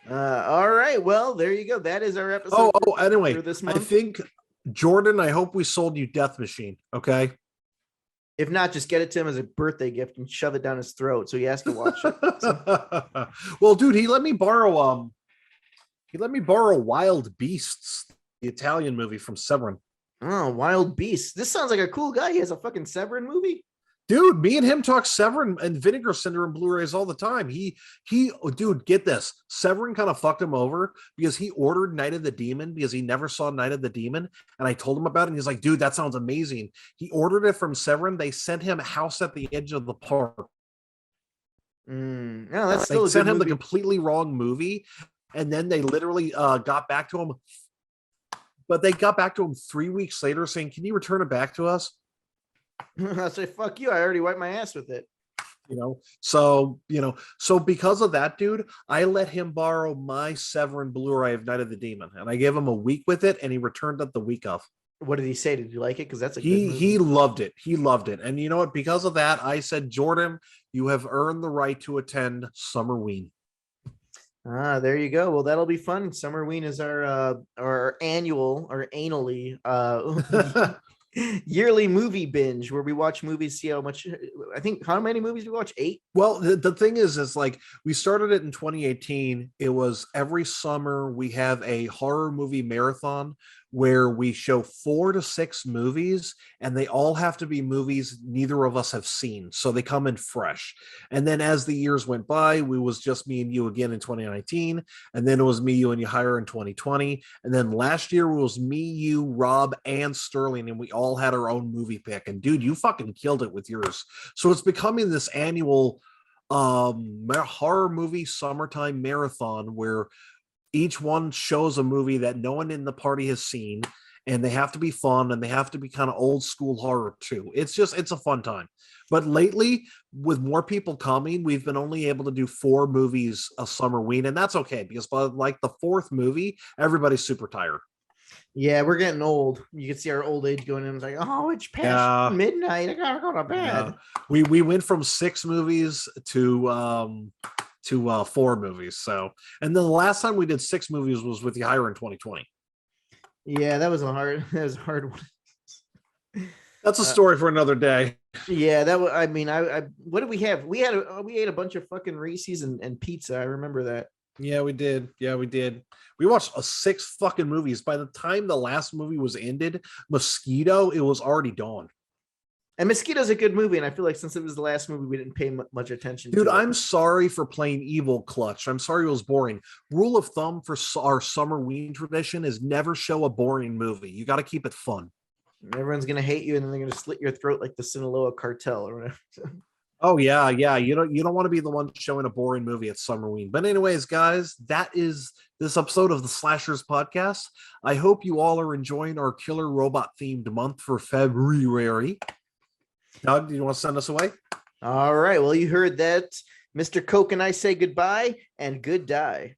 All right, well, there you go. That is our episode. Anyway, for this month. I think Jordan, I hope we sold you Death Machine. Okay. If not, just get it to him as a birthday gift and shove it down his throat so he has to watch it. So. Well, dude, he let me borrow Wild Beasts, the Italian movie from Severin. Oh, Wild Beasts. This sounds like a cool guy. He has a fucking Severin movie. Dude, me and him talk Severin and Vinegar Syndrome Blu-rays all the time. Dude, get this. Severin kind of fucked him over because he ordered Night of the Demon because he never saw Night of the Demon. And I told him about it. And he's like, dude, that sounds amazing. He ordered it from Severin. They sent him House at the Edge of the Park. No, that's They still a sent good him the movie. completely wrong movie. And then they literally got back to him. But they got back to him 3 weeks later saying, can you return it back to us? I say, fuck you. I already wiped my ass with it. So because of that, dude, I let him borrow my Severin Blu-ray of Night of the Demon, and I gave him a week with it, and he returned it the week of. What did he say? Did you like it? Because that's a good He movie. he loved it. He loved it, and you know what? Because of that, I said, Jordan, you have earned the right to attend Summerween. There you go. Well, that'll be fun. Summerween is our annual or annually yearly movie binge where we watch movies, see how much. I think how many movies do we watch? 8. Well, the thing is like we started it in 2018. It was every summer we have a horror movie marathon where we show 4 to 6 movies, and they all have to be movies neither of us have seen, so they come in fresh. And then as the years went by, we was just me and you again in 2019, and then it was me, you, and Yahira in 2020, and then last year it was me, you, Rob, and Sterling, and we all had our own movie pick. And dude, you fucking killed it with yours. So it's becoming this annual horror movie summertime marathon where each one shows a movie that no one in the party has seen, and they have to be fun, and they have to be kind of old school horror too. It's a fun time. But lately, with more people coming, we've been only able to do 4 movies a Summerween, and that's okay because by like the 4th movie, everybody's super tired. Yeah, we're getting old. You can see our old age going in. It's like, oh, it's past midnight. I gotta go to bed. We went from 6 movies to 4 movies. So, and then the last time we did 6 movies was with Yahira in 2020. Yeah, that was a hard one. That's a story for another day. Yeah, that was. I mean, I what did we have? We ate a bunch of fucking Reese's and pizza. I remember that. Yeah, we did. We watched 6 fucking movies. By the time the last movie was ended, Mosquito, it was already dawn. And Mosquito's a good movie, and I feel like since it was the last movie, we didn't pay much attention. Dude, to it. I'm sorry for playing Evil Clutch. I'm sorry it was boring. Rule of thumb for our Summerween tradition is never show a boring movie. You got to keep it fun. Everyone's gonna hate you, and then they're gonna slit your throat like the Sinaloa cartel or whatever. Oh yeah. You don't want to be the one showing a boring movie at Summerween. But anyways, guys, that is this episode of the Slashers Podcast. I hope you all are enjoying our killer robot themed month for February. Doug, do you want to send us away? All right. Well, you heard that. Mr. Coke and I say goodbye and good die.